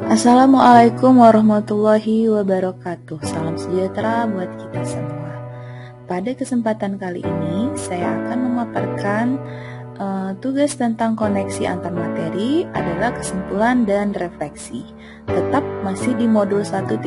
Assalamualaikum warahmatullahi wabarakatuh. Salam sejahtera buat kita semua. Pada kesempatan kali ini, saya akan memaparkan tugas tentang koneksi antar materi adalah kesimpulan dan refleksi. Tetap masih di modul 1.1.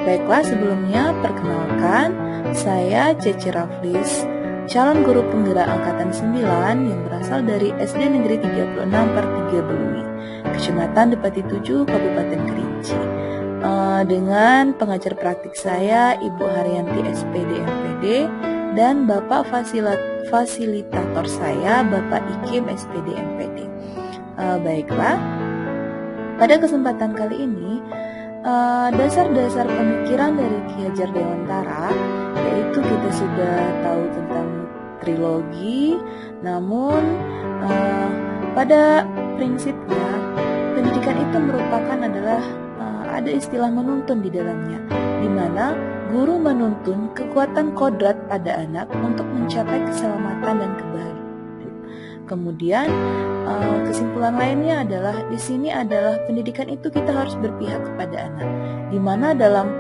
Baiklah, sebelumnya perkenalkan, saya Ceci Raflis, calon guru penggerak angkatan 9 yang berasal dari SD Negeri 36 per 3 Belui, Kecamatan Depati 7, Kabupaten Kerinci. Dengan pengajar praktik saya, Ibu Haryanti SPD MPD, dan Bapak fasilitator saya, Bapak Ikim SPD MPD. Baiklah, pada kesempatan kali ini, dasar-dasar pemikiran dari Ki Hajar Dewantara, yaitu kita sudah tahu tentang trilogi, namun pada prinsipnya pendidikan itu merupakan adalah ada istilah menuntun di dalamnya, di mana guru menuntun kekuatan kodrat pada anak untuk mencapai keselamatan dan kebahagiaan. Kemudian kesimpulan lainnya adalah di sini adalah pendidikan itu kita harus berpihak kepada anak, di mana dalam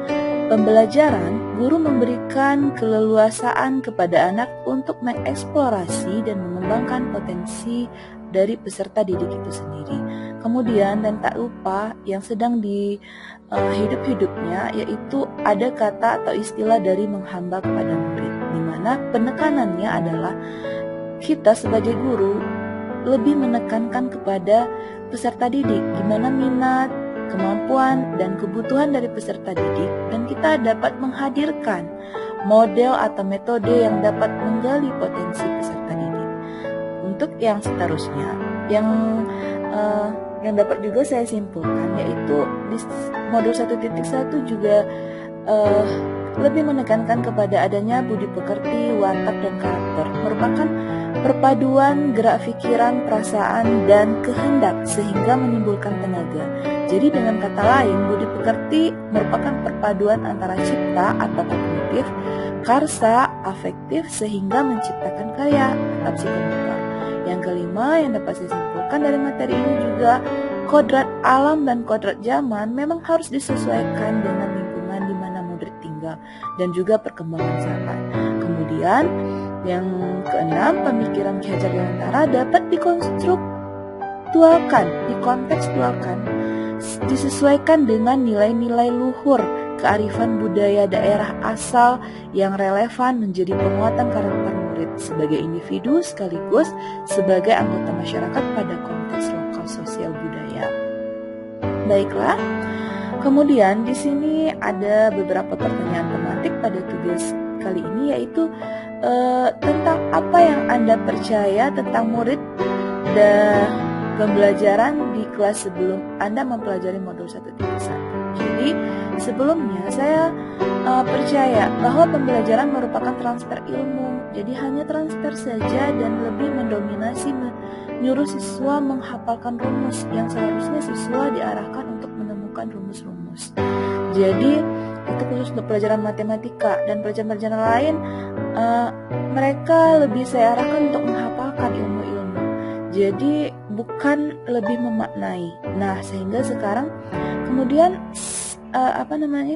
pembelajaran guru memberikan keleluasaan kepada anak untuk mengeksplorasi dan mengembangkan potensi dari peserta didik itu sendiri. Kemudian dan tak lupa yang sedang di hidup-hidupnya, yaitu ada kata atau istilah dari menghamba kepada murid, di mana penekanannya adalah kita sebagai guru lebih menekankan kepada peserta didik, gimana minat, kemampuan, dan kebutuhan dari peserta didik, dan kita dapat menghadirkan model atau metode yang dapat menggali potensi peserta didik. Untuk yang seterusnya, yang dapat juga saya simpulkan, yaitu di modul 1.1 juga lebih menekankan kepada adanya budi pekerti, watak, dan karakter, merupakan perpaduan gerak pikiran, perasaan, dan kehendak sehingga menimbulkan tenaga. Jadi dengan kata lain, budi pekerti merupakan perpaduan antara cipta atau kognitif, karsa, afektif, sehingga menciptakan karya atau psikomotor. Yang kelima yang dapat saya simpulkan dari materi ini juga, kodrat alam dan kodrat zaman memang harus disesuaikan dengan lingkungan di mana murid tinggal dan juga perkembangan zaman. Kemudian yang keenam, pemikiran Ki Hajar Dewantara dapat dikontekstualkan, disesuaikan dengan nilai-nilai luhur kearifan budaya daerah asal yang relevan menjadi penguatan karakter murid sebagai individu sekaligus sebagai anggota masyarakat pada konteks lokal sosial budaya. Baiklah, kemudian di sini ada beberapa pertanyaan tematik pada tugas kali ini, yaitu tentang apa yang Anda percaya tentang murid dan pembelajaran di kelas sebelum Anda mempelajari modul 1.1. Jadi sebelumnya saya percaya bahwa pembelajaran merupakan transfer ilmu, jadi hanya transfer saja dan lebih mendominasi menyuruh siswa menghafalkan rumus yang seharusnya siswa diarahkan untuk menemukan rumus-rumus. Jadi itu khusus untuk pelajaran matematika, dan pelajaran-pelajaran lain mereka lebih saya arahkan untuk menghafalkan ilmu-ilmu, jadi bukan lebih memaknai. Nah, sehingga sekarang kemudian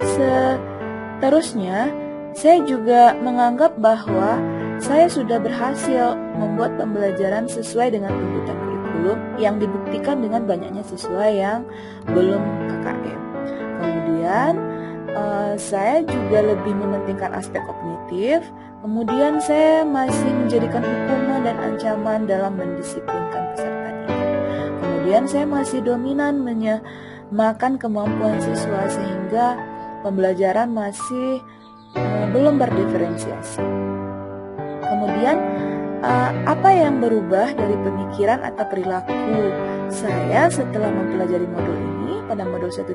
seterusnya saya juga menganggap bahwa saya sudah berhasil membuat pembelajaran sesuai dengan tuntutan kurikulum yang dibuktikan dengan banyaknya siswa yang belum KKM. Kemudian saya juga lebih mementingkan aspek kognitif. Kemudian saya masih menjadikan hukuman dan ancaman dalam mendisiplinkan peserta didik. Kemudian saya masih dominan menyamakan kemampuan siswa sehingga pembelajaran masih belum berdiferensiasi. Kemudian apa yang berubah dari pemikiran atau perilaku saya setelah mempelajari modul ini pada modul 1.1?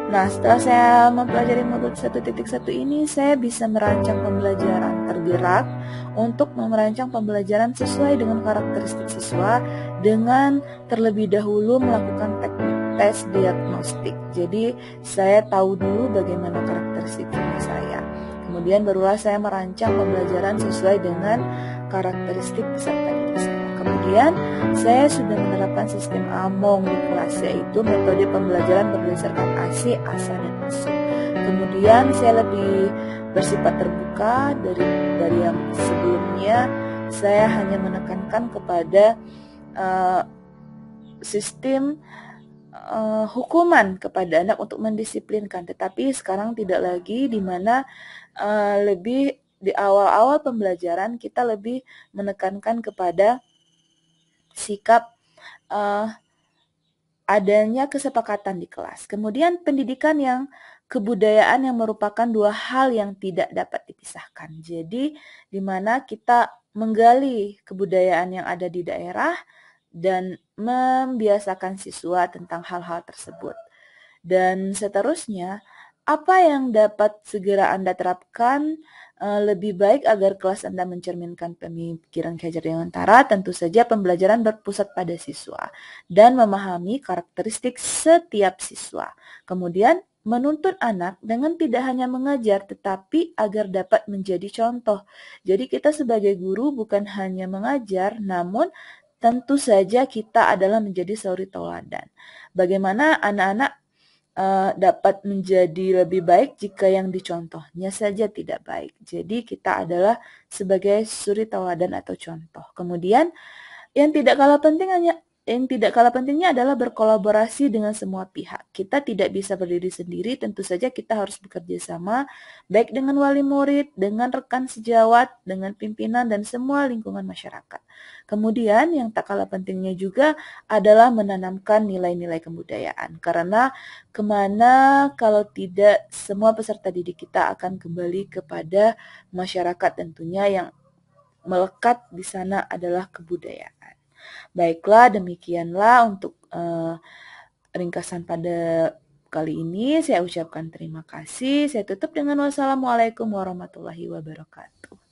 Nah, setelah saya mempelajari modul 1.1 ini, saya bisa merancang pembelajaran tergerak untuk merancang pembelajaran sesuai dengan karakteristik siswa dengan terlebih dahulu melakukan teknik tes diagnostik. Jadi, saya tahu dulu bagaimana karakteristik saya. Kemudian barulah saya merancang pembelajaran sesuai dengan karakteristik peserta didik saya. Kemudian saya sudah menerapkan sistem AMONG di kelas, yaitu metode pembelajaran berdasarkan AC, ASA, dan ASU. Kemudian saya lebih bersifat terbuka dari yang sebelumnya. Saya hanya menekankan kepada sistem hukuman kepada anak untuk mendisiplinkan, tetapi sekarang tidak lagi, di mana lebih di awal-awal pembelajaran kita lebih menekankan kepada sikap adanya kesepakatan di kelas. Kemudian pendidikan yang kebudayaan yang merupakan dua hal yang tidak dapat dipisahkan. Jadi di mana kita menggali kebudayaan yang ada di daerah dan membiasakan siswa tentang hal-hal tersebut. Dan seterusnya, apa yang dapat segera Anda terapkan lebih baik agar kelas Anda mencerminkan pemikiran Ki Hajar Dewantara? Tentu saja pembelajaran berpusat pada siswa dan memahami karakteristik setiap siswa. Kemudian menuntun anak dengan tidak hanya mengajar, tetapi agar dapat menjadi contoh. Jadi kita sebagai guru bukan hanya mengajar, namun tentu saja kita adalah menjadi suri tauladan. Bagaimana anak-anak dapat menjadi lebih baik jika yang dicontohnya saja tidak baik. Jadi kita adalah sebagai suri tauladan atau contoh. Kemudian yang tidak kalah pentingnya adalah berkolaborasi dengan semua pihak. Kita tidak bisa berdiri sendiri, tentu saja kita harus bekerja sama, baik dengan wali murid, dengan rekan sejawat, dengan pimpinan, dan semua lingkungan masyarakat. Kemudian yang tak kalah pentingnya juga adalah menanamkan nilai-nilai kebudayaan. Karena kemana kalau tidak semua peserta didik kita akan kembali kepada masyarakat tentunya, yang melekat di sana adalah kebudayaan. Baiklah, demikianlah untuk ringkasan pada kali ini. Saya ucapkan terima kasih. Saya tutup dengan wassalamualaikum warahmatullahi wabarakatuh.